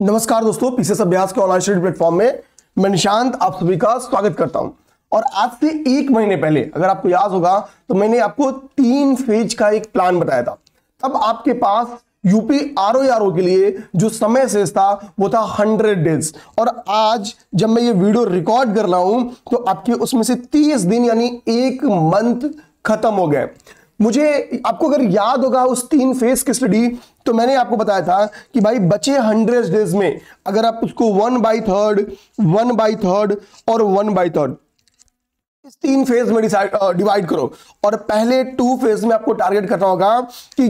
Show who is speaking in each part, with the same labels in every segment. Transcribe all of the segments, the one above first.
Speaker 1: नमस्कार दोस्तों, पीसीएस अभ्यास के ऑनलाइन स्टडी प्लेटफॉर्म में मैं निशांत आप सभी का स्वागत करता हूं। और आज से एक महीने पहले अगर आपको याद होगा तो मैंने आपको 3 फेज का एक प्लान बताया था। तब आपके पास यूपी आरओ के लिए जो समय शेष था वो था 100 डेज। और आज जब मैं ये वीडियो रिकॉर्ड कर रहा हूं तो आपके उसमें से 30 दिन यानी एक मंथ खत्म हो गए। मुझे आपको अगर याद होगा उस 3 फेज की स्टडी, तो मैंने आपको बताया था कि भाई बचे 100 डेज में अगर आप उसको 1/3, 1/3 और 1/3 इस 3 फेज में डिवाइड करो और पहले 2 फेज में आपको टारगेट करना होगा कि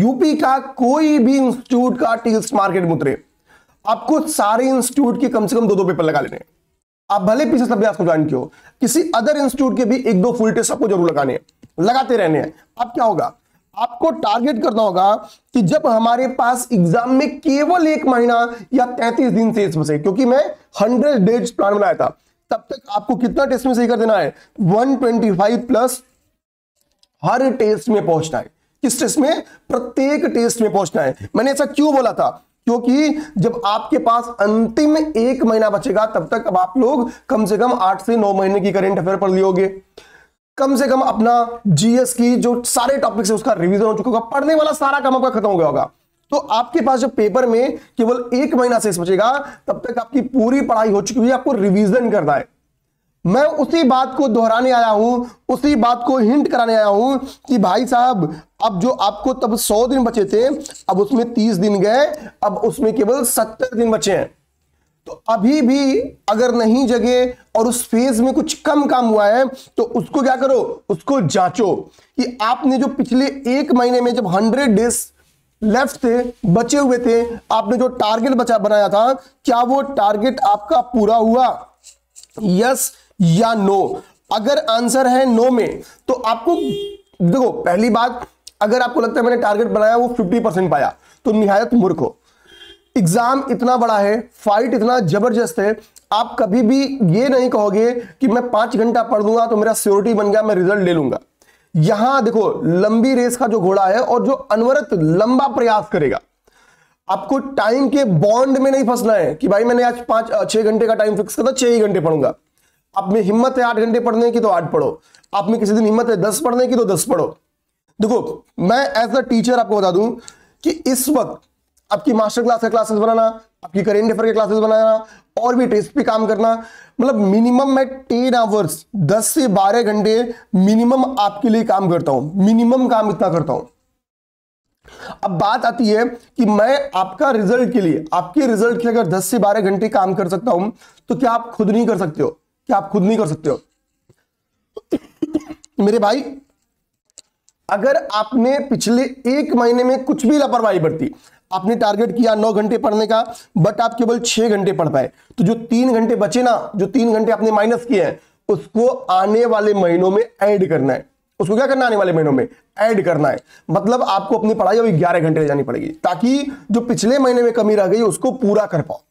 Speaker 1: यूपी का कोई भी इंस्टीट्यूट का टेस्ट मार्केट में उतरे। आपको सारे इंस्टीट्यूट के कम से कम 2-2 पेपर लगा लेने हैं। आप भले पीसीएस अभ्यास को ज्वाइन किया हो, किसी अदर इंस्टीट्यूट के भी 1-2 फुल टेस्ट आपको जरूर लगाने हैं, लगाते रहने हैं। अब क्या होगा, आपको टारगेट करना होगा कि जब हमारे पास एग्जाम में केवल 1 महीना या 33 दिन शेष बचे, क्योंकि मैं 100 डेज प्लान बनाया था, तब तक आपको कितना टेस्ट में सही कर देना है, 125 प्लस हर टेस्ट में पहुंचना है। किस टेस्ट में? प्रत्येक टेस्ट में पहुंचना है। मैंने ऐसा क्यों बोला था? क्योंकि जब आपके पास अंतिम 1 महीना बचेगा तब तक अब आप लोग कम से कम 8 से 9 महीने की करंट अफेयर पढ़ लियोगे, कम से कम अपना जीएस की जो सारे टॉपिक्स है उसका रिवीजन हो चुका होगा, पढ़ने वाला सारा काम आपका खत्म हो गया होगा। तो आपके पास जब पेपर में केवल 1 महीना शेष बचेगा तब तक आपकी पूरी पढ़ाई हो चुकी है, आपको रिवीजन करना है। मैं उसी बात को दोहराने आया हूं, उसी बात को हिंट कराने आया हूं कि भाई साहब अब जो आपको तब 100 दिन बचे थे, अब उसमें 30 दिन गए, अब उसमें केवल 70 दिन बचे हैं। तो अभी भी अगर नहीं जगे और उस फेज में कुछ कम काम हुआ है तो उसको क्या करो, उसको जांचो कि आपने जो पिछले 1 महीने में जब 100 डेज लेफ्ट थे, बचे हुए थे, आपने जो टारगेट बनाया था, क्या वो टारगेट आपका पूरा हुआ, यस या नो? अगर आंसर है नो में तो आपको देखो, पहली बात, अगर आपको लगता है मैंने टारगेट बनाया वो 50% पाया तो निहायत मूर्ख हो। एग्जाम इतना बड़ा है, फाइट इतना जबरदस्त है, आप कभी भी ये नहीं कहोगे कि मैं 5 घंटा पढ़ दूंगा तो मेरा सिक्योरिटी बन गया, मैं रिजल्ट ले लूंगा। यहां देखो, लंबी रेस का जो घोड़ा है और जो अनवरत लंबा प्रयास करेगा, आपको टाइम के बॉन्ड में नहीं फंसना है कि भाई मैंने आज 5-6 घंटे का टाइम फिक्स करा, 6 ही घंटे पढ़ूंगा। आप में हिम्मत है 8 घंटे पढ़ने की तो 8 पढ़ो, आप में किसी दिन हिम्मत है 10 पढ़ने की तो 10 पढ़ो। देखो, मैं एज अ टीचर आपको बता दूं कि इस वक्त आपकी मास्टर क्लास के क्लासेस बनाना, आपकी करेंट अफेयर के क्लासेस बनाना और भी टेस्ट पे काम करना, मतलब मिनिमम मैं 10 आवर्स 10 से 12 घंटे मिनिमम आपके लिए काम करता हूं, मिनिमम काम इतना करता हूं। अब बात आती है कि मैं आपका रिजल्ट के लिए, आपके रिजल्ट के लिए अगर 10 से 12 घंटे काम कर सकता हूं तो क्या आप खुद नहीं कर सकते हो? क्या आप खुद नहीं कर सकते हो? मेरे भाई, अगर आपने पिछले 1 महीने में कुछ भी लापरवाही बरती, आपने टारगेट किया 9 घंटे पढ़ने का बट आप केवल 6 घंटे पढ़ पाए, तो जो 3 घंटे बचे ना, जो 3 घंटे आपने माइनस किए हैं, उसको आने वाले महीनों में ऐड करना है। उसको क्या करना है? आने वाले महीनों में ऐड करना है। मतलब आपको अपनी पढ़ाई अभी 11 घंटे ले जानी पड़ेगी ताकि जो पिछले महीने में कमी रह गई उसको पूरा कर पाओ,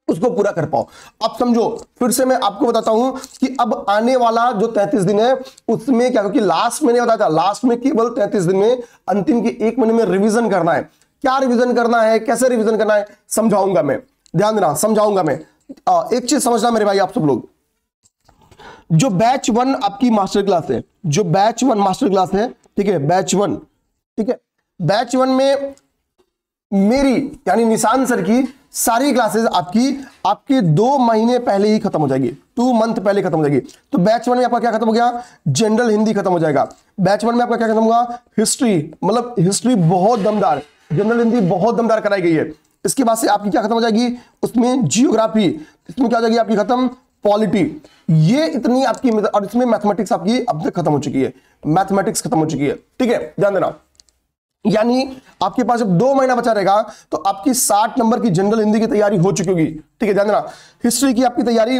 Speaker 1: उसको पूरा कर पाओ। अब समझो, फिर से मैं आपको बताता हूं कि अब आने वाला जो 33 दिन है उसमें क्या, क्योंकि लास्ट मैंने बताया था, लास्ट में केवल 33 दिन में अंतिम के 1 महीने में रिवीजन करना है। क्या रिवीजन करना है, कैसे रिवीजन करना है, समझाऊंगा मैं, ध्यान देना, समझाऊंगा मैं। एक चीज समझना मेरे भाई, आप सब लोग, जो बैच 1 आपकी मास्टर क्लास है, जो बैच 1 मास्टर क्लास है, ठीक है, बैच 1, ठीक है, बैच 1 में मेरी यानी निशान सर की सारी क्लासेस आपके 2 महीने पहले ही खत्म हो जाएगी, 2 मंथ पहले खत्म हो जाएगी। तो बैच 1 में आपका क्या खत्म हो गया? जनरल हिंदी खत्म हो जाएगा। बैच 1 में आपका क्या खत्म होगा? हिस्ट्री, मतलब हिस्ट्री बहुत दमदार, जनरल हिंदी बहुत दमदार कराई गई है। इसके बाद से आपकी क्या खत्म हो जाएगी? उसमें जियोग्राफी, इसमें क्या हो जाएगी आपकी खत्म? पॉलिटी। ये इतनी आपकी, और इसमें मैथमेटिक्स आपकी अब तक खत्म हो चुकी है, मैथमेटिक्स खत्म हो चुकी है, ठीक है, ध्यान देना। यानी आपके पास जब 2 महीना बचा रहेगा तो आपकी 60 नंबर की जनरल हिंदी की तैयारी हो चुकी होगी, ठीक है, ध्यान देना। हिस्ट्री की आपकी तैयारी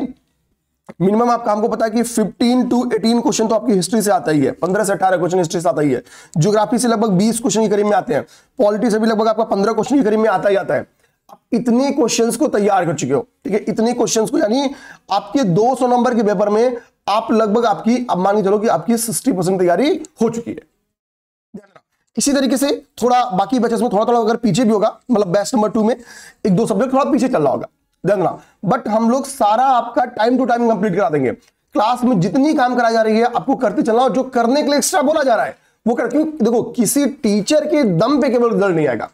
Speaker 1: मिनिमम आपका, हमको पता है कि 15 to 18 क्वेश्चन तो आपकी हिस्ट्री से आता ही है, 15 से 18 क्वेश्चन हिस्ट्री से आता ही है। ज्योग्राफी से लगभग 20 क्वेश्चन के करीब में आते हैं, पॉलिटी से भी लगभग आपका 15 क्वेश्चन के करीब में आता ही आता है। आप इतने क्वेश्चंस को तैयार कर चुके हो, ठीक है, इतने क्वेश्चंस को, यानी आपके 200 नंबर के पेपर में आप लगभग आपकी, अब मान के चलो कि आपकी 60% तैयारी हो चुकी है। इसी तरीके से थोड़ा बाकी बच्चे में थोड़ा थोड़ा अगर पीछे भी होगा, मतलब बैच नंबर 2 में एक दो सब्जेक्ट थोड़ा पीछे चल रहा होगा, ध्यान रखना। बट हम लोग सारा आपका टाइम टू टाइम कंप्लीट करा देंगे। क्लास में जितनी काम कराई जा रही है आपको करते चलना, और जो करने के लिए एक्स्ट्रा बोला जा रहा है वो कर। क्यों? देखो, किसी टीचर के दम पे केवल रिजल्ट नहीं आएगा।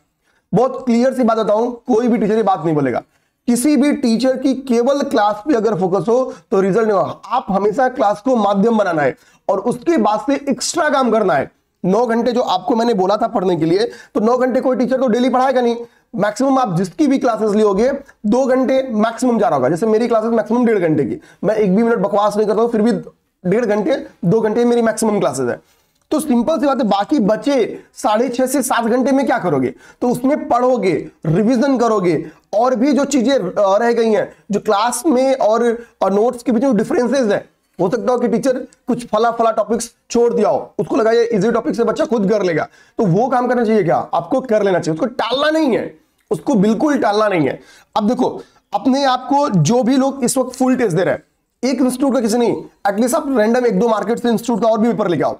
Speaker 1: बहुत क्लियर सी बात बताऊं, कोई भी टीचर ये बात नहीं बोलेगा। किसी भी टीचर की केवल क्लास पे अगर फोकस हो तो रिजल्ट नहीं होगा। आप हमेशा क्लास को माध्यम बनाना है और उसके बाद से एक्स्ट्रा काम करना है। 9 घंटे जो आपको मैंने बोला था पढ़ने के लिए, तो 9 घंटे कोई टीचर तो डेली पढ़ाएगा नहीं। मैक्सिमम आप जिसकी भी क्लासेस लियोगे 2 घंटे मैक्सिमम जा रहा होगा। जैसे मेरी क्लासेस मैक्सिमम 1.5 घंटे की, मैं एक भी मिनट बकवास नहीं करता हूं, फिर भी 1.5 घंटे 2 घंटे मेरी मैक्सिमम क्लासेस है। तो सिंपल सी बात है, बाकी बचे 6.5 से 7 घंटे में क्या करोगे? तो उसमें पढ़ोगे, रिवीजन करोगे, और भी जो चीजें रह गई हैं, जो क्लास में और नोट्स के बीच में डिफरेंसेस है। हो सकता हो कि टीचर कुछ फला टॉपिक्स छोड़ दिया हो, उसको लगा ये इजी टॉपिक से बच्चा खुद कर लेगा, तो वो काम करना चाहिए क्या? आपको कर लेना चाहिए, उसको टालना नहीं है, उसको बिल्कुल टालना नहीं है। अब देखो, अपने आप को जो भी लोग इस वक्त फुल टेस्ट दे रहे हैं, एक इंस्टीट्यूट का किसी नहीं, एटलीस्ट आप रैंडम 1-2 मार्केट से इंस्टीट्यूट का और भी पेपर लेके आओ।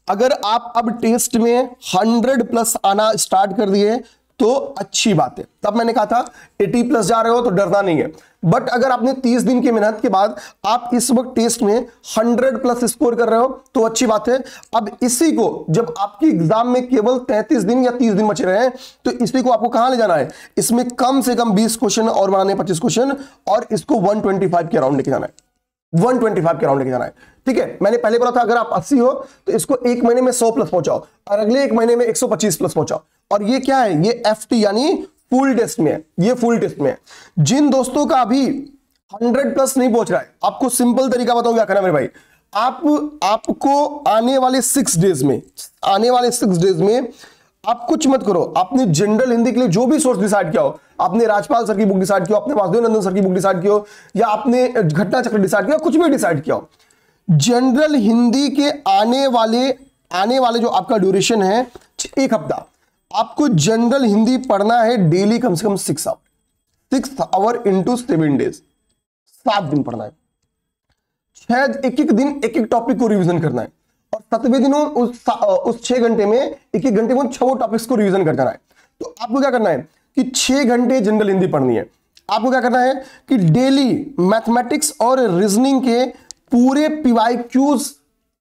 Speaker 1: अगर आप अब टेस्ट में 100+ आना स्टार्ट कर दिए तो अच्छी बात है। तब मैंने कहा था 80+ जा रहे हो तो डरना नहीं है। बट अगर आपने 30 दिन की मेहनत के बाद आप इस वक्त टेस्ट में 100+ स्कोर कर रहे हो तो अच्छी बात है। अब इसी को जब आपकी एग्जाम में केवल 33 दिन या 30 दिन बचे रहे हैं, तो इसी को आपको कहां ले जाना है? इसमें कम से कम 20 क्वेश्चन और बनाने 25 क्वेश्चन, और इसको 125 के अराउंड लेके जाना है। 125 के राउंड लेके जाना है, ठीक है। मैंने पहले बोला था अगर आप 80 हो तो इसको एक महीने में 100+ पहुंचाओ, और अगले एक महीने में 125+ पहुंचाओ। और ये क्या है? ये FT यानी फुल टेस्ट में है, ये फुल टेस्ट में है। जिन दोस्तों का अभी 100+ नहीं पहुंच रहा है, आपको सिंपल तरीका बताऊं क्या करना मेरे भाई। आपको आने वाले 6 डेज में आप कुछ मत करो। आपने जनरल हिंदी के लिए जो भी सोर्स डिसाइड किया हो, आपने राजपाल सर की बुक डिसाइड किया हो, आपने वासुदेव नंदन सर की बुक डिसाइड किया हो, या आपने घटना चक्र डिसाइड किया, कुछ भी डिसाइड किया हो, जनरल हिंदी के आने वाले जो आपका ड्यूरेशन है 1 हफ्ता, आपको जनरल हिंदी पढ़ना है डेली कम से कम 6 आवर इंटू 7 डेज, 7 दिन पढ़ना है। 6 एक दिन एक टॉपिक को रिवीजन करना है, और 7वें दिन उस 6 घंटे में एक घंटे में 6 टॉपिक्स को रिवीजन कर जाना है। तो आपको क्या करना है कि 6 घंटे जनरल हिंदी पढ़नी है। आपको क्या करना है कि डेली मैथमेटिक्स और रीजनिंग के पूरे PYQs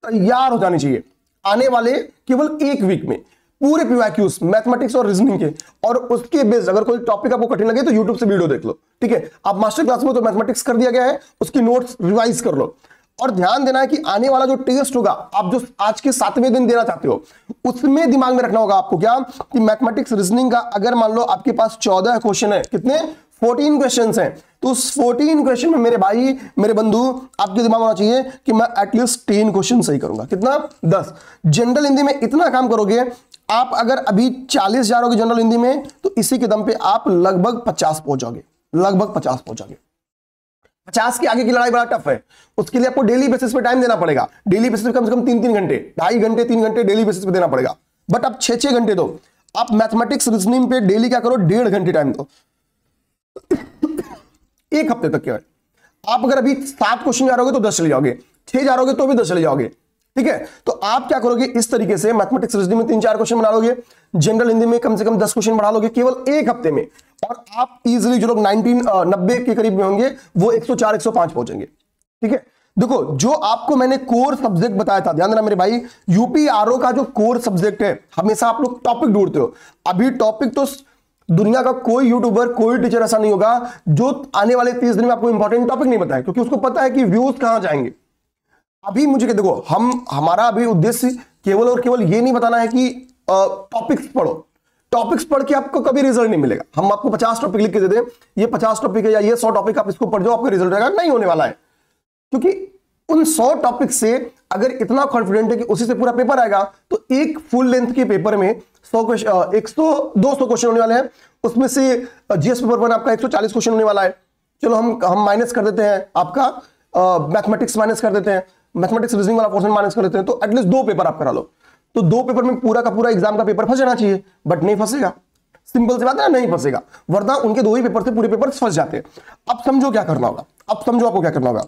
Speaker 1: तैयार हो जाने चाहिए। आने वाले केवल 1 वीक में पूरे PYQs मैथमेटिक्स और रीजनिंग के, और उसके बेस्ड अगर कोई टॉपिक आपको कठिन लगे तो यूट्यूब से वीडियो देख लो, ठीक है। आप मास्टर क्लास में तो मैथमेटिक्स कर दिया गया है, उसकी नोट्स रिवाइज कर लो। और ध्यान देना है कि आने वाला जो टेस्ट होगा, आप जो आज के 7वें दिन देना चाहते हो, उसमें दिमाग में रखना होगा आपको क्या कि मैथमेटिक्स रीजनिंग का अगर मान लो आपके पास 14 क्वेश्चन है, कितने 14 क्वेश्चन हैं, तो उस 14 क्वेश्चन में मेरे भाई मेरे बंधु आपके दिमाग में होना चाहिए कि मैं एटलीस्ट 10 क्वेश्चन सही करूंगा। कितना? 10। जनरल हिंदी में इतना काम करोगे आप, अगर अभी 40 जा रहोगे जनरल हिंदी में, तो इसी के दम पे आप लगभग 50 पहुंच जाओगे, लगभग 50 पहुंच जाओगे। 50 के आगे की लड़ाई बड़ा टफ है। उसके लिए आपको डेली बेसिस पे टाइम देना पड़ेगा। डेली बेसिस पे कम से कम 3-3 घंटे, 2.5 घंटे 3 घंटे डेली बेसिस पे देना पड़ेगा। बट आप 6-6 घंटे दो। आप मैथमेटिक्स रीजनिंग पे डेली क्या करो, 1.5 घंटे टाइम दो, 1 हफ्ते तक केवल। आप अगर अभी 7 क्वेश्चन जा रहोगे तो 10 चले जाओगे, 6 जा रहोगे तो भी 10 चले जाओगे, ठीक है। तो आप क्या करोगे, इस तरीके से मैथमेटिक्स रीजनिंग में 3-4 क्वेश्चन बना लोगे, जनरल हिंदी में कम से कम 10 क्वेश्चन बढ़ा लोगे केवल 1 हफ्ते में, और आप इजीली जो लोग 90 के करीब में होंगे वो 104-105 पहुंचेंगे, ठीक है। देखो, जो आपको मैंने कोर सब्जेक्ट बताया था, ध्यान देना मेरे भाई, UPRO का जो कोर सब्जेक्ट है, हमेशा आप लोग टॉपिक ढूंढते हो। अभी टॉपिक तो दुनिया का कोई यूट्यूबर, कोई टीचर ऐसा नहीं होगा जो आने वाले 30 दिन में आपको इंपॉर्टेंट टॉपिक नहीं बताए, क्योंकि उसको पता है कि व्यूज कहां जाएंगे। अभी मुझे देखो, हमारा अभी उद्देश्य केवल और केवल ये नहीं बताना है कि टॉपिक्स पढ़ो। टॉपिक्स पढ़ के आपको कभी रिजल्ट नहीं मिलेगा। हम आपको 50 टॉपिक लिख के दे दें, ये 50 टॉपिक है या ये 100 टॉपिक, आप इसको पढ़ जाओ, आपका रिजल्ट आएगा, नहीं होने वाला है। क्योंकि उन 100 टॉपिक से अगर इतना कॉन्फिडेंट है कि उसी से पूरा पेपर आएगा, तो एक फुल लेंथ के पेपर में 200 क्वेश्चन होने वाले हैं। उसमें से GS पेपर 1 आपका 140 क्वेश्चन होने वाला है। चलो हम माइनस कर देते हैं, आपका मैथमेटिक्स माइनस कर देते हैं, मैथमेटिक्स रीजनिंग वाला पोर्शन माइनस कर देते हैं, तो एटलीस्ट 2 पेपर आप करा लो। तो 2 पेपर में पूरा का पूरा एग्जाम का पेपर फंस जाना चाहिए, बट नहीं फंसेगा। सिंपल सी बात है, नहीं फंसेगा, वरना उनके 2 ही पेपर से पूरे पेपर फंस जाते हैं। अब समझो क्या करना होगा, अब समझो आपको क्या करना होगा।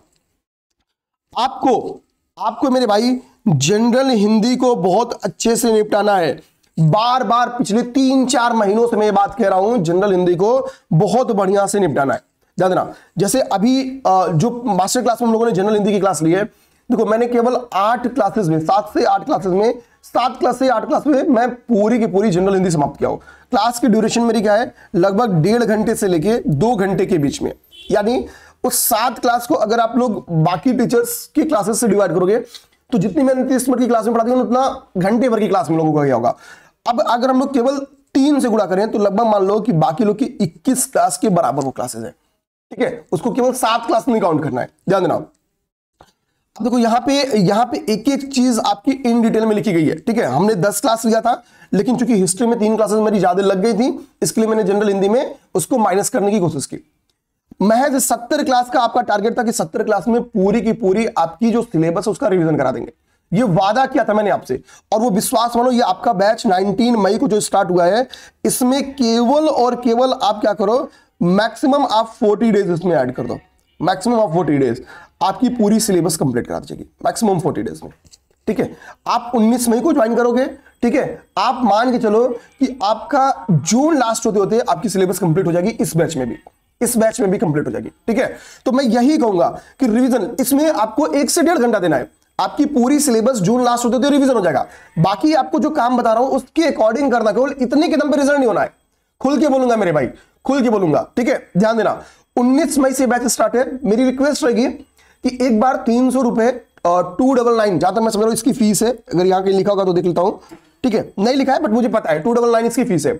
Speaker 1: आपको आपको मेरे भाई जनरल हिंदी को बहुत अच्छे से निपटाना है। बार बार पिछले 3-4 महीनों से मैं ये बात कह रहा हूं, जनरल हिंदी को बहुत बढ़िया से निपटाना है। ध्यान देना, जैसे अभी जो मास्टर क्लास में हम लोगों ने जनरल हिंदी की क्लास ली है, देखो मैंने केवल 8 क्लासेस में, 7 से 8 क्लासेस में, 7 क्लास से 8 क्लास में मैं पूरी की पूरी जनरल हिंदी समाप्त किया हूं। क्लास की ड्यूरेशन मेरी क्या है, लगभग 1.5 घंटे से लेके 2 घंटे के बीच में। यानी उस 7 क्लास को अगर आप लोग बाकी टीचर्स की क्लासेस से डिवाइड करोगे तो जितनी मैंने 30 मिनट की क्लास में पढ़ाती हूँ उतना घंटे भर की क्लास में लोगों को क्या होगा। अब अगर हम लोग केवल 3 से गुणा करें तो लगभग मान लो कि बाकी लोग की 21 क्लास के बराबर वो क्लासेस है। ठीक है, उसको केवल 7 क्लास में काउंट करना है, ध्यान देना। अब देखो यहाँ पे एक एक चीज आपकी इन डिटेल में लिखी गई है। ठीक है, हमने 10 क्लास लिया था, लेकिन चूंकि हिस्ट्री में 3 क्लासेस मेरी ज्यादा लग गई थी, इसके लिए मैंने जनरल हिंदी में उसको माइनस करने की कोशिश की। महज 70 क्लास का आपका टारगेट था कि 70 क्लास में पूरी की पूरी आपकी जो सिलेबस है उसका रिवीजन करा देंगे। ये वादा किया था मैंने आपसे, और वो विश्वास मानो, ये आपका बैच 19 मई को जो स्टार्ट हुआ है, इसमें केवल और केवल आप क्या करो, मैक्सिमम आप 40 डेज इसमें ऐड कर दो। मैक्सिमम आप 40 डेज आपकी पूरी सिलेबस कंप्लीट करा दीजिएगी, मैक्सिमम 40 डेज में। ठीक है, आप 19 मई को ज्वाइन करोगे। ठीक है, आप मान के चलो कि आपका जून लास्ट होते होते आपकी सिलेबस कंप्लीट हो जाएगी, इस बैच में भी कंप्लीट हो जाएगी। ठीक है, तो मैं यही कहूंगा कि रिवीजन इसमें आपको 1 से 1.5 घंटा देना है। आपकी पूरी सिलेबस जून लास्ट होते होते रिवीजन हो जाएगा। बाकी आपको जो काम बता रहा हूं उसके अकॉर्डिंग करना, केवल इतने कदम पे रिजल्ट नहीं होना है। खुल के बोलूंगा मेरे भाई, खुल के बोलूंगा। ठीक है, ध्यान देना, 19 मई से बैच स्टार्ट है। मेरी रिक्वेस्ट रहेगी कि एक बार 300 रुपए 299, जहां तक मैं समझ रहा हूं इसकी फीस है। अगर यहां कहीं लिखा होगा तो देख लेता हूं। ठीक है, नहीं लिखा है बट मुझे पता है 299 इसकी फीस है।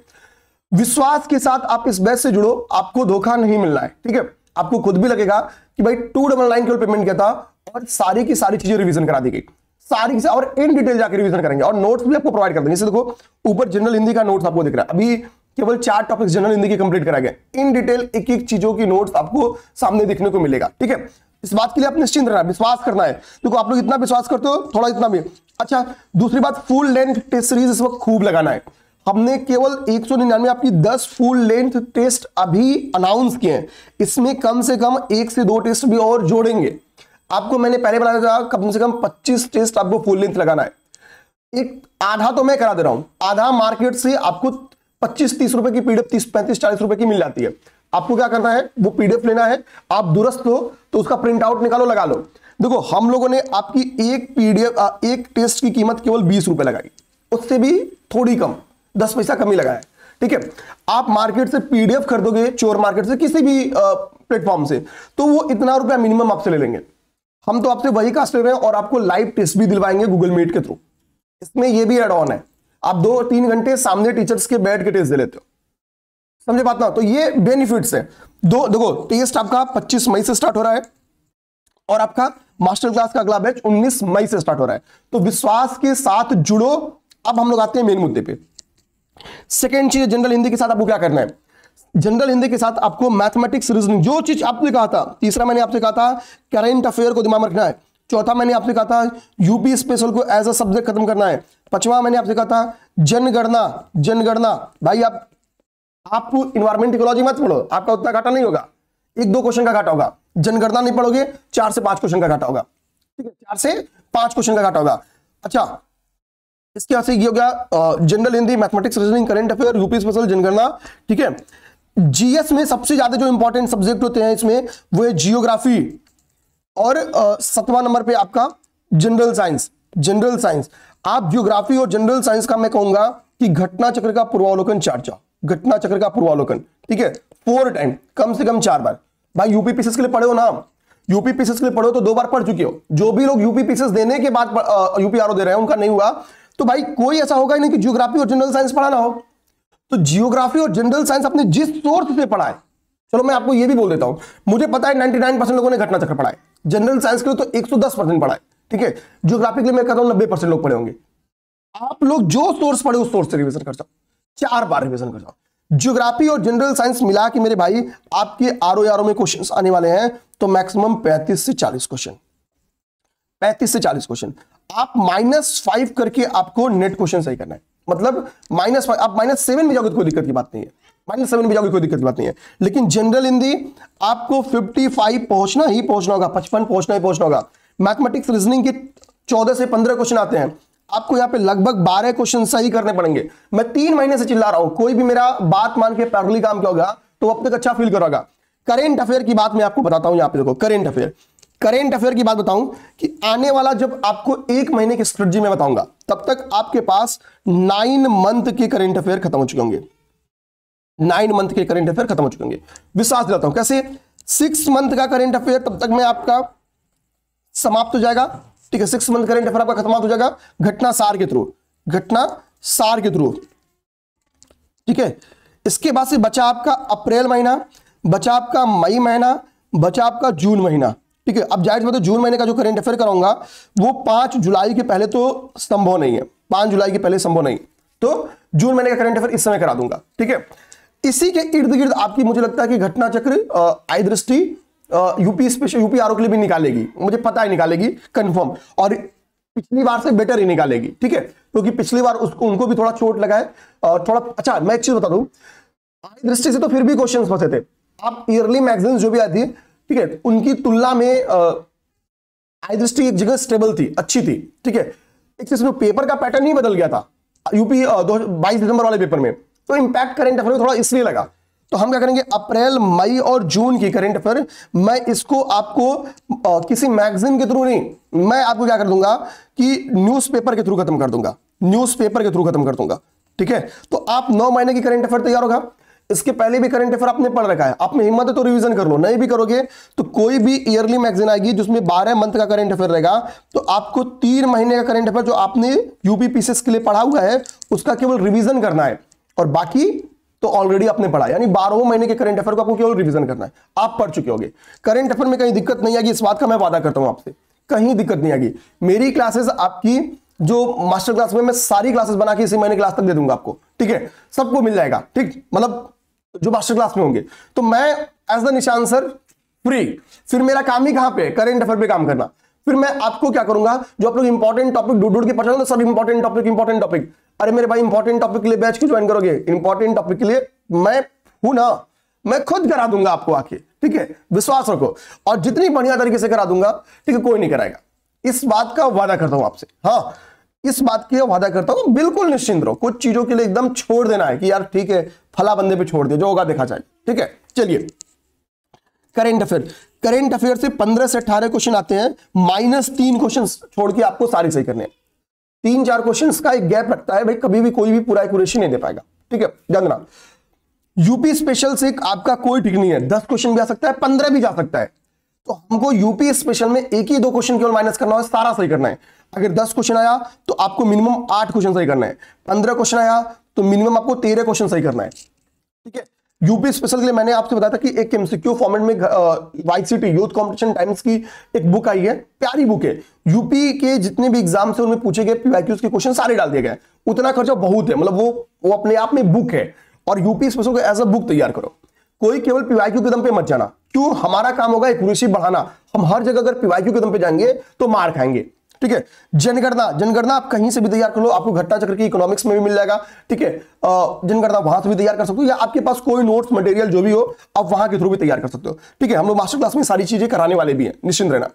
Speaker 1: विश्वास के साथ आप इस बैच से जुड़ो, आपको धोखा नहीं मिलना है। ठीक है, आपको खुद भी लगेगा कि भाई 299 केवल पेमेंट किया था और सारी की सारी चीजें रिवीजन करा दी गई, सारी की, और इन डिटेल जाकर रिवीजन करेंगे और नोट्स भी आपको प्रोवाइड कर देंगे। जैसे देखो ऊपर जनरल हिंदी का नोट्स आपको दिख रहा है, अभी केवल 4 टॉपिक्स जनरल हिंदी के कंप्लीट करा गए। इन डिटेल एक एक चीजों की नोट्स आपको सामने देखने को मिलेगा। ठीक है, इस बात के लिए आप निश्चिंत रहना, विश्वास करना है। देखो आप लोग इतना विश्वास करते हो, थोड़ा इतना भी अच्छा। दूसरी बात, फुल लेंथ टेस्ट सीरीज इस वक्त खूब लगाना है। हमने केवल 199 आपकी 10 फुल लेंथ टेस्ट अभी अनाउंस किए हैं, इसमें कम से कम 1 से 2 टेस्ट भी और जोड़ेंगे। आपको मैंने पहले बताया था कम से कम 25 टेस्ट आपको फुल लेंथ लगाना है। एक आधा तो मैं करा दे रहा हूं, आधा मार्केट से आपको 25-30 रुपए की पीडीएफ 30-35-40 रुपए की मिल जाती है। आपको क्या करना है, वो पीडीएफ लेना है, आप दुरुस्त हो तो उसका प्रिंट आउट निकालो, लगा लो। देखो हम लोगों ने आपकी एक पीडीएफ एक टेस्ट की कीमत केवल 20 रुपए लगाई, उससे भी थोड़ी कम, 10 पैसा कम ही लगाया। ठीक है, आप मार्केट से पीडीएफ खरीदोगे, चोर मार्केट से, किसी भी प्लेटफॉर्म से, तो वो इतना रुपया मिनिमम आपसे ले लेंगे। हम तो आपसे वही कास्ट ले रहे हैं और आपको लाइव टेस्ट भी दिलवाएंगे गूगल मीट के थ्रू। इसमें ये भी एड ऑन है, आप 2-3 घंटे सामने टीचर्स के बैठ के टेस्ट दे लेते हो, समझे बात ना। तो ये बेनिफिट्स है। देखो टेस्ट आपका 25 मई से स्टार्ट हो रहा है और आपका मास्टर क्लास का अगला बैच 19 मई से स्टार्ट हो रहा है। तो विश्वास के साथ जुड़ो। अब हम लोग आते हैं मेन मुद्दे पे। सेकेंड चीज, जनरल हिंदी के साथ आपको क्या करना है। जनरल हिंदी के साथ आपको मैथमेटिक्स, रीजनिंग, जो चीज आपने कहा था, तीसरा मैंने आपसे कहा था करंट अफेयर को दिमाग में रखना है। चौथा मैंने आपसे कहा था यूपी स्पेशल को एज अ सब्जेक्ट खत्म करना है। पांचवा मैंने आपसे कहा था जनगणना। भाई आप इन्वायरमेंट इकोलॉजी मत पढ़ो, आपका उतना घाटा नहीं होगा, 1-2 क्वेश्चन का घाटा होगा। जनगणना नहीं पढ़ोगे 4 से 5 क्वेश्चन का घाटा होगा। ठीक है, 4 से 5 क्वेश्चन का घाटा होगा। अच्छा, इसके बाद से ये हो गया general Hindi, mathematics, reasoning, current affair, UP special, जनगणना। ठीक है, जीएस में सबसे ज्यादा जो इंपॉर्टेंट सब्जेक्ट होते हैं इसमें वो है जियोग्राफी और 7वां नंबर पे आपका जनरल साइंस। आप जियोग्राफी और जनरल साइंस का मैं कहूंगा कि घटना चक्र का पूर्वावलोकन घटना चक्र का पूर्वावलोकन। ठीक है, 4 टाइम, कम से कम 4 बार। भाई यूपी पीसीएस के लिए पढ़े हो ना, यूपी पीसीएस के लिए पढ़ो तो 2 बार पढ़ चुके हो। जो भी लोग यूपी पीसीएस देने के बाद यूपी आरओ दे रहे हैं उनका नहीं हुआ, तो भाई कोई ऐसा होगा ही नहीं कि जियोग्राफी और जनरल साइंस पढ़ा ना हो। तो जियोग्राफी और जनरल साइंस अपने जिस सोर्स से पढ़ा है, चलो मैं आपको ये भी बोल देता हूं, मुझे पता है 99% लोगों ने घटना चक्र पढ़ा है। जनरल साइंस के लिए तो 110% पढ़ा है। ठीक है, जियोग्राफी के लिए मैं कहता हूं 90% लोग पढ़े होंगे। आप लोग जो सोर्स पढ़े उस सोर्स से रिवीजन कर जाओ, 4 बार रिवीजन कर जाओ। जियोग्राफी और जनरल साइंस मिला के मेरे भाई आपके आरओ में क्वेश्चंस आने वाले हैं, तो मैक्सिमम 35 से 40 क्वेश्चन, 35 से 40 क्वेश्चन। आप -5 करके आपको नेट क्वेश्चन सही करना है। मतलब -5, आप -7 भी जाओगे तो कोई दिक्कत की बात नहीं है, -7 भी जाओगे कोई दिक्कत की बात नहीं है। लेकिन जनरल हिंदी आपको 55 पहुंचना ही पहुंचना होगा, 55 पहुंचना ही पहुंचना होगा। मैथमेटिक्स, रीजनिंग के 14 से 15 क्वेश्चन आते हैं, आपको यहाँ पे लगभग 12 क्वेश्चन सही करने पड़ेंगे। मैं 3 महीने से चिल्ला रहा हूं, कोई भी मेरा बात मान के पैरेलली काम किया होगा तो अब तक अच्छा फील करोगा। करेंट अफेयर की बात मैं आपको बताता हूं, यहाँ पे देखो करेंट अफेयर की बात बताऊं कि आने वाला जब आपको 1 महीने की स्ट्रेटजी में बताऊंगा तब तक आपके पास 9 मंथ के करेंट अफेयर खत्म हो चुके होंगे। 9 मंथ के करेंट अफेयर खत्म हो चुके होंगे। विश्वास दिलाता हूं कैसे, 6 मंथ का करेंट अफेयर तब तक में आपका समाप्त हो जाएगा, ठीक है। 6 मंथ करेंट अफेयर आपका खत्म हो जाएगा घटना सार के थ्रू, ठीक है। इसके बाद से बचा आपका अप्रैल महीना, बचा आपका मई महीना, बचा आपका जून महीना, ठीक है। अब जाहिर बात है जून महीने का जो करेंट अफेयर कराऊंगा वो 5 जुलाई के पहले तो संभव नहीं है, 5 जुलाई के पहले संभव नहीं, तो जून महीने का करेंट अफेयर इस समय करा दूंगा, ठीक है। इसी के इर्द गिर्द आपकी मुझे लगता है कि घटना चक्र आई दृष्टि यूपी स्पेशल यूपी आरओ के लिए भी निकालेगी, मुझे पता है निकालेगी कंफर्म, और पिछली बार से बेटर ही निकालेगी, ठीक है। क्योंकि पिछली बार उसको उनको भी थोड़ा चोट लगा है, थोड़ा। अच्छा मैं एक चीज बता दूं, आई दृष्टि से तो फिर भी क्वेश्चन फंसे थे। आप ईयरली मैगजीन जो भी आती है, ठीक है, उनकी तुलना में आई दृष्टि एक जगह स्टेबल थी, अच्छी थी, ठीक है। एक चीज पेपर का पैटर्न ही बदल गया था यूपी 22 दिसंबर वाले पेपर में, तो इंपैक्ट करेंट अफेयर में थोड़ा इसलिए लगा। तो हम क्या करेंगे, अप्रैल मई और जून की करेंट अफेयर मैं इसको आपको किसी मैगजीन के थ्रू नहीं, मैं आपको क्या कर दूंगा कि न्यूज़पेपर के थ्रू खत्म कर दूंगा, ठीक है। तो आप 9 महीने की करेंट अफेयर तैयार होगा। इसके पहले भी करंट अफेयर आपने पढ़ रखा है, आप में हिम्मत है तो रिवीजन कर लो, नहीं भी करोगे तो कोई भी ईयरली मैगजीन आएगी जिसमें 12 मंथ का करंट अफेयर रहेगा, तो आपको 3 महीने का करंट अफेयर जो आपने यूपी पीसीएस के लिए पढ़ा हुआ है उसका केवल रिवीजन करना है, और बाकी तो ऑलरेडी आपने पढ़ा, यानी 12 महीने के करंट अफेयर को आपको केवल रिवीजन करना है, आप पढ़ चुके होंगे। करंट अफेयर में कहीं दिक्कत नहीं आएगी, इस बात का मैं वादा करता हूं आपसे, कहीं दिक्कत नहीं आएगी। मेरी क्लासेस आपकी जो मास्टर क्लास में मैं सारी क्लासेस बना के इसी महीने क्लास तक दे दूंगा आपको, ठीक है, सबको मिल जाएगा, ठीक, मतलब जो मास्टर क्लास में होंगे। तो मैं एज द निशान सर फ्री, फिर मेरा काम ही कहां पे, करंट अफेयर पे काम करना। फिर मैं आपको क्या करूंगा, जो आप लोग इंपॉर्टेंट टॉपिक ढूंढ के पढ़, सर इंपॉर्टेंट टॉपिक, अरे मेरे भाई इंपॉर्टेंट टॉपिक के लिए बैच क्यों ज्वाइन करोगे, इंपॉर्टेंट टॉपिक के लिए मैं हूं ना, मैं खुद करा दूंगा आपको आके, ठीक है, विश्वास रखो, और जितनी बढ़िया तरीके से करा दूंगा, ठीक है, कोई नहीं कराएगा, इस बात का वादा करता हूं आपसे। हाँ, इस बात की वादा करता हूं, बिल्कुल निश्चिंत रहो। कुछ चीजों के लिए एकदम छोड़ देना है कि यार ठीक है फला बंदे पे छोड़ दिया, जो होगा देखा जाए, ठीक है। चलिए करंट अफेयर से 15 से 18 क्वेश्चन आते हैं, -3 क्वेश्चन छोड़ के आपको सारे सही करने हैं। 3-4 क्वेश्चन का एक गैप रखता है भाई, कभी भी कोई भी पूरा एक्यूरेसी नहीं दे पाएगा, ठीक है, जानना। यूपी स्पेशल से आपका कोई ठीक नहीं है, 10 क्वेश्चन भी आ सकता है, 15 भी जा सकता है, तो हमको यूपी स्पेशल में 1 ही 2 क्वेश्चन केवल माइनस करना है, सारा सही करना है। अगर 10 क्वेश्चन आया तो आपको मिनिमम 8 क्वेश्चन सही करना है, 15 क्वेश्चन आया तो मिनिमम आपको 13 क्वेश्चन सही करना है, ठीक है। यूपी स्पेशल के लिए मैंने आपसे बताया था कि एक एमसीक्यू फॉर्मेट में वाईसीटी यूथ कंपटीशन टाइम्स की एक बुक आई है, प्यारी बुक है, यूपी के जितने भी एग्जाम से उनमें पूछे गए पीवाईक्यूज के क्वेश्चन सारे डाल दिए गए, उतना खर्चा बहुत है, मतलब वो अपने आप में बुक है, और यूपी स्पेशल को एज अ बुक तैयार करो, कोई केवल पीवाईक्यू के दम पे मत जाना। क्यों, हमारा काम होगा एक्यूरेसी बढ़ाना, हम हर जगह अगर पीवाईक्यू के दम पे जाएंगे तो मार खाएंगे, ठीक है। जनगणना आप कहीं से भी तैयार कर लो, आपको घटना चक्र की इकोनॉमिक्स में भी मिल जाएगा, ठीक है। जनगणना वहां से भी तैयार कर सकते हो, या आपके पास कोई नोट्स मटेरियल जो भी हो आप वहां के थ्रू भी तैयार कर सकते हो, ठीक है। हम लोग मास्टर क्लास में सारी चीजें कराने वाले भी हैं, निश्चिंत रहना।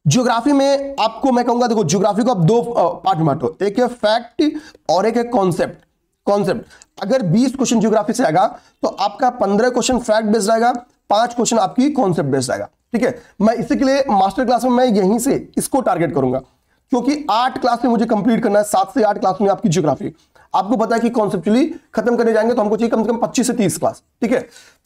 Speaker 1: ज्योग्राफी में आपको मैं कहूंगा, देखो ज्योग्राफी को आप 2 पार्ट में बांटो, एक है फैक्ट और एक है कॉन्सेप्ट। अगर 20 क्वेश्चन ज्योग्राफी से आएगा तो आपका 15 क्वेश्चन फैक्ट बेस्ड आएगा, 5 क्वेश्चन आपकी कॉन्सेप्ट बेस्ड आएगा, ठीक है। मैं इसी के लिए मास्टर क्लास में मैं यहीं से इसको टारगेट करूंगा, क्योंकि 8 क्लास में मुझे कंप्लीट करना है, 7 से 8 क्लास में आपकी ज्योग्राफी। आपको पता है कि कॉन्सेप्चुअली खत्म करने जाएंगे तो हमको चाहिए कम से कम 25 से 30 क्लास, ठीक है।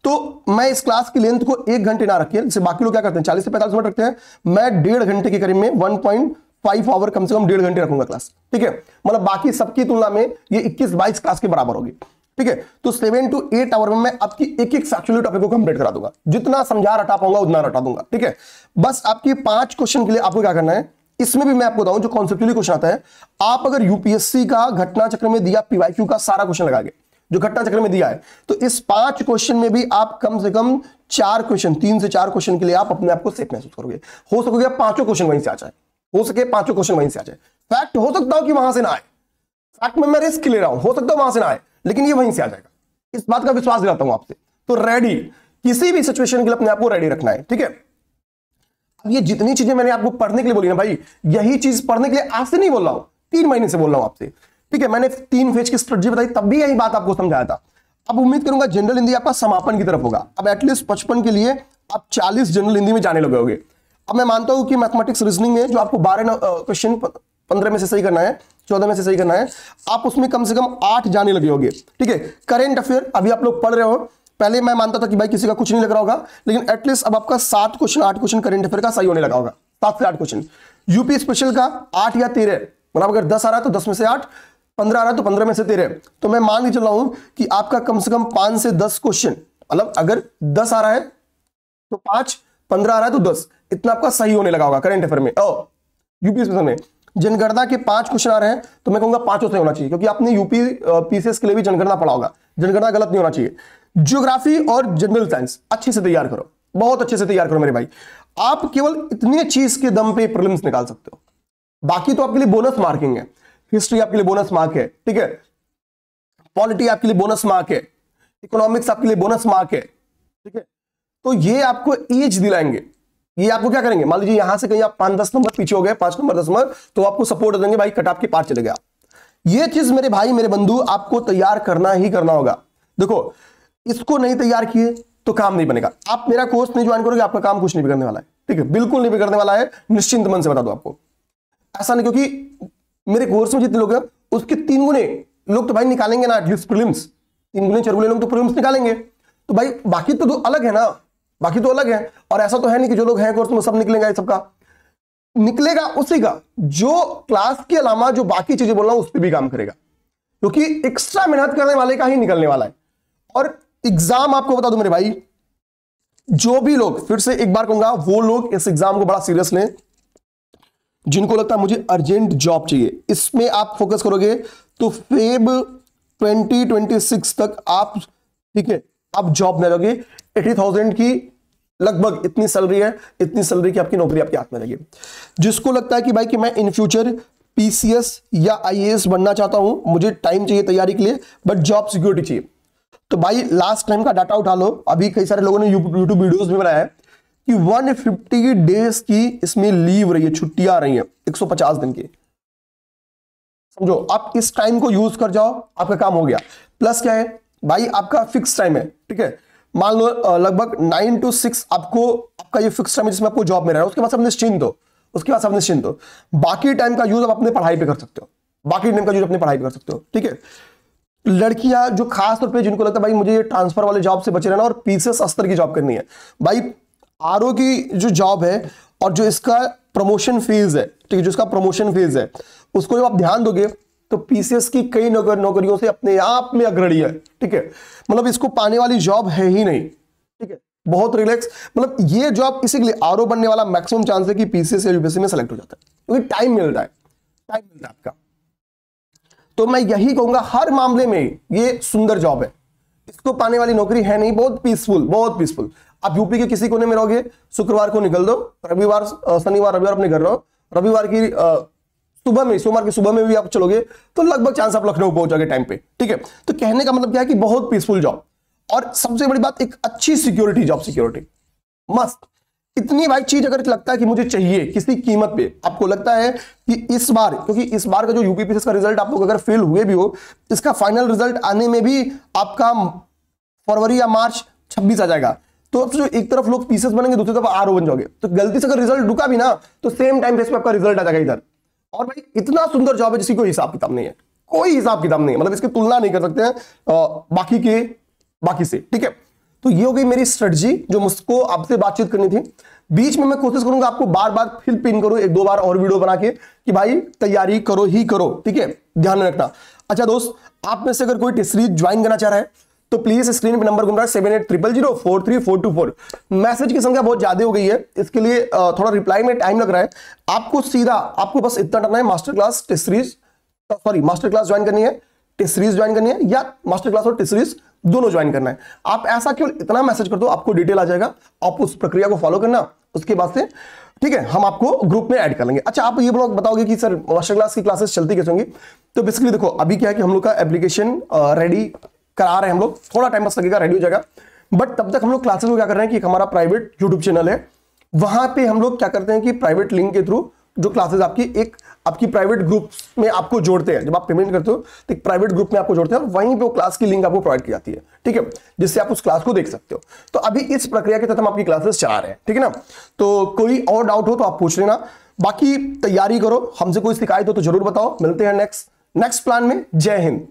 Speaker 1: तो मैं इस क्लास की लेंथ को 1 घंटे ना रखिए, जैसे बाकी लोग क्या करते हैं 40 से 45 मिनट रखते हैं, मैं 1.5 घंटे के करीब में 1.5 आवर कम से कम 1.5 घंटे रखूंगा क्लास, ठीक है। मतलब बाकी सबकी तुलना में ये 21-22 क्लास के बराबर होगी, ठीक है। तो 7 to 8 आवर में मैं आपकी एक फैक्चुअल टॉपिक को कंप्लीट करा दूंगा, जितना समझा रटा पाऊंगा उतना रटा दूंगा, ठीक है। बस आपकी 5 क्वेश्चन के लिए आपको क्या करना है, इसमें भी मैं आपको बताऊं जो कॉन्सेप्चुअली क्वेश्चन आता है, आप अगर यूपीएससी का घटना चक्र में दिया पीवाईक्यू का सारा क्वेश्चन लगाएंगे जो घटना चक्र में दिया है, तो इस 5 क्वेश्चन में भी आप कम से कम 4 क्वेश्चन, 3 से 4 क्वेश्चन के लिए आप अपने आप को सेफ महसूस करोगे। हो सकोगे आप 5 क्वेश्चन वहीं से आ जाए, हो सके 5 क्वेश्चन वहीं से आ जाए। फैक्ट हो सकता हो कि वहां से ना आए, फैक्ट में मैं रिस्क ले रहा हूं, हो सकता है वहां से ना आए, लेकिन ये वहीं से आ जाएगा, इस बात का विश्वास दिलाता हूं आपसे। तो रेडी, किसी भी सिचुएशन के लिए अपने आप को रेडी रखना है, ठीक है। अब ये जितनी चीजें मैंने आपको पढ़ने के लिए बोली ना भाई, यही चीज पढ़ने के लिए आज से नहीं बोल रहा हूं, 3 महीने से बोल रहा हूं आपसे, ठीक है। मैंने 3 फेज की स्ट्रेटजी बताई, तब भी यही बात आपको समझाया था। अब उम्मीद करूंगा जनरल हिंदी आपका समापन की तरफ होगा। अब एटलीस्ट 55 के लिए आप 40 जनरल हिंदी में जाने लगे होगे। अब मैं मानता हूं कि मैथमेटिक्स रीजनिंग में जो आपको 12 क्वेश्चन 15 में से सही करना है, 14 में से सही करना है, आप उसमें कम से कम 8 जाने लगे होगे, ठीक है। करेंट अफेयर अभी आप लोग पढ़ रहे हो, पहले मैं मानता था कि भाई किसी का कुछ नहीं लग रहा होगा, लेकिन एटलीस्ट अब आपका 7 क्वेश्चन 8 क्वेश्चन करेंट अफेयर का सही होने लगा होगा, 7 से 8 क्वेश्चन। यूपी स्पेशल का 8 या 13, मतलब अगर 10 आ रहा है तो 10 में से 8, 15 आ रहा है तो 15 में से 13, तो मैं मान के चल रहा हूं कि आपका कम से कम 5 से 10 क्वेश्चन, मतलब अगर 10 आ रहा है तो 5, 15 आ रहा है तो 10, इतना आपका सही होने लगा होगा करेंट अफेयर में। यूपी स्पेशल में जनगणना के 5 क्वेश्चन आ रहे हैं तो मैं कहूंगा 5 सही होना चाहिए, क्योंकि आपने यूपी पीसीएस के लिए भी जनगणना पढ़ा होगा, जनगणना गलत नहीं होना चाहिए। ज्योग्राफी और जनरल साइंस अच्छे से तैयार करो, बहुत अच्छे से तैयार करो मेरे भाई। आप केवल इतनी चीज के दम पे प्रीलिम्स निकाल सकते हो, बाकी तो आपके लिए बोनस मार्किंग है। हिस्ट्री आपके लिए बोनस मार्क है, ठीक है। पॉलिटी आपके लिए बोनस मार्क है, इकोनॉमिक्स आपके लिए बोनस मार्क है, ठीक है। तो ये आपको एज दिलाएंगे, ये आपको क्या करेंगे, मान लीजिए यहां से कहीं आप 5-10 नंबर पीछे हो गए, 5 नंबर 10 नंबर, तो आपको सपोर्ट देंगे भाई, कट ऑफ के पार चले गया। ये चीज मेरे भाई मेरे बंधु आपको तैयार करना ही करना होगा। देखो इसको नहीं तैयार किए तो काम नहीं बनेगा। आप मेरा कोर्स नहीं ज्वाइन करोगे, आपका काम कुछ नहीं बिगड़ने वाला है, ठीक है, बिल्कुल नहीं बिगड़ने वाला है, निश्चिंत मन से बता दो आपको। ऐसा नहीं, क्योंकि मेरे कोर्स में जितने लोग हैं उसके 3 गुने लोग तो भाई निकालेंगे ना एटलीस्ट प्रीलिम्स, 3 गुने 4 गुने लोग तो प्रीलिम्स निकालेंगे। तो भाई बाकी तो अलग है ना, बाकी तो अलग है। और ऐसा तो है नहीं कि जो लोग हैं कोर्स में सब निकलेंगे, सबका निकलेगा उसी का जो क्लास के अलावा जो बाकी चीजें बोल रहा हूं उस पर भी काम करेगा, क्योंकि एक्स्ट्रा मेहनत करने वाले का ही निकलने वाला है। और एग्जाम आपको बता दूं मेरे भाई, जो भी लोग, फिर से एक बार कहूंगा, वो लोग इस एग्जाम को बड़ा सीरियस लें जिनको लगता है मुझे अर्जेंट जॉब चाहिए। इसमें आप फोकस करोगे तो फेब 2026 तक आप, ठीक है, आप जॉब में लोगे। 80,000 की लगभग इतनी सैलरी है, इतनी सैलरी की आपकी नौकरी आपके हाथ में लगी। जिसको लगता है कि भाई कि मैं इन फ्यूचर पीसीएस या आईएएस बनना चाहता हूं, मुझे टाइम चाहिए तैयारी के लिए, बट जॉब सिक्योरिटी चाहिए, तो भाई लास्ट टाइम का डाटा उठा लो। अभी कई सारे लोगों ने यूट्यूब वीडियोस में बनाया है कि 150 डेज की इसमें लीव रही है, छुट्टियां आ रही हैं 150 दिन की। समझो, आप इस टाइम को यूज कर जाओ, आपका काम हो गया। प्लस क्या है भाई, आपका फिक्स टाइम है, ठीक है। मान लो लगभग 9 to 6 आपको, आपका ये फिक्स टाइम है जिसमें आपको जॉब में रहना है। उसके बाद सब निश्चिंत हो, उसके बाद सब निश्चिंत हो। बाकी टाइम का यूज आप अपने पढ़ाई पे कर सकते हो, बाकी टाइम का यूज अपने पढ़ाई पे कर सकते हो, ठीक है। लड़कियां जो खास तौर पे जिनको लगता है भाई मुझे ये ट्रांसफर वाले जॉब से बचे रहना और पीसीएस अस्तर की जॉब करनी है, भाई आरओ की जो जॉब है और जो इसका प्रमोशन फेज है, ठीक है, जो इसका प्रमोशन फेज है उसको जब आप ध्यान दोगे तो पीसीएस की कई नौकरियों से अपने आप में अग्रणी है, ठीक है। मतलब इसको पाने वाली जॉब है ही नहीं, ठीक है, बहुत रिलैक्स। मतलब ये जॉब इसी के लिए आरओ बनने वाला मैक्सिमम चांस है कि पीसीएस या यूपीएससी में सेलेक्ट हो जाता है, क्योंकि टाइम मिलता है, टाइम मिलता है आपका। तो मैं यही कहूंगा, हर मामले में ये सुंदर जॉब है, इसको पाने वाली नौकरी है नहीं, बहुत पीसफुल, बहुत पीसफुल। आप यूपी के किसी कोने में रहोगे, शुक्रवार को निकल दो, रविवार शनिवार रविवार अपने घर रहो, रविवार की सुबह में, सोमवार की सुबह में भी आप चलोगे तो लगभग चांस आप लखनऊ पहुंच जाओगे टाइम पे, ठीक है। तो कहने का मतलब क्या है कि बहुत पीसफुल जॉब, और सबसे बड़ी बात एक अच्छी सिक्योरिटी, जॉब सिक्योरिटी मस्त। इतनी भाई चीज अगर लगता है कि मुझे चाहिए किसी कीमत पे, आपको लगता है कि इस बार, क्योंकि इस बार का जो यूपीपीसीएस का रिजल्ट आप लोग अगर फेल हुए भी हो, इसका फाइनल रिजल्ट आने में भी आपका फरवरी या मार्च 26 आ जाएगा। तो अब जो एक तरफ लोग पीसीएस बनेंगे, दूसरी तरफ आरओ बन जाओगे, तो गलती से अगर रिजल्ट रुका भी ना तो सेम टाइम बेस पे आपका रिजल्ट आ जाएगा इधर। और भाई इतना सुंदर जॉब है जिसकी कोई हिसाब किताब नहीं है, कोई हिसाब किताब नहीं है, मतलब इसकी तुलना नहीं कर सकते हैं बाकी से, ठीक है। तो ये हो गई मेरी स्ट्रेटजी जो मुझको आपसे बातचीत करनी थी। बीच में मैं कोशिश करूंगा आपको बार बार फिल पिन करूं, 1-2 बार और वीडियो बना के कि भाई तैयारी करो ही करो, ठीक है, ध्यान में रखना। अच्छा दोस्त, आप में से अगर कोई टेस्ट सीरीज ज्वाइन करना चाह रहा है तो प्लीज स्क्रीन पे नंबर घूम रहा है 7800043424। मैसेज की संख्या बहुत ज्यादा हो गई है, इसके लिए थोड़ा रिप्लाई में टाइम लग रहा है। आपको बस इतना करना है, master class test series, sorry master class join करनी है, टेस्ट सीरीज ज्वाइन करनी है, या मास्टर क्लास और टेस्ट सीरीज दोनों ज्वाइन करना है। आप ऐसा केवल इतना मैसेज कर दो, आपको डिटेल आ जाएगा, आप उस प्रक्रिया को फॉलो करना, उसके बाद से ठीक है हम आपको ग्रुप में ऐड कर लेंगे। अच्छा, आप ये लोग बताओगे कि सर मास्टर क्लास की क्लासेस चलती कैसे होंगी? तो बेसिकली देखो, अभी क्या है कि हम लोग का एप्लीकेशन रेडी करा रहे हैं हम लोग, थोड़ा टाइम बस लगेगा, रेडी हो जाएगा। बट तब तक हम लोग क्लासेस को क्या कर रहे हैं कि हमारा प्राइवेट यूट्यूब चैनल है, वहां पे हम लोग क्या करते हैं कि प्राइवेट लिंक के थ्रू जो क्लासेस आपकी प्राइवेट ग्रुप में आपको जोड़ते हैं, जब आप पेमेंट करते हो तो एक प्राइवेट ग्रुप में आपको जोड़ते हैं और वहीं पे वो क्लास की लिंक आपको प्रोवाइड की जाती है, ठीक है, जिससे आप उस क्लास को देख सकते हो। तो अभी इस प्रक्रिया के तहत हम आपकी क्लासेस चला रहे हैं, ठीक है ना। तो कोई और डाउट हो तो आप पूछ लेना, बाकी तैयारी करो, हमसे कोई शिकायत हो तो जरूर बताओ। मिलते हैं नेक्स्ट प्लान में। जय हिंद।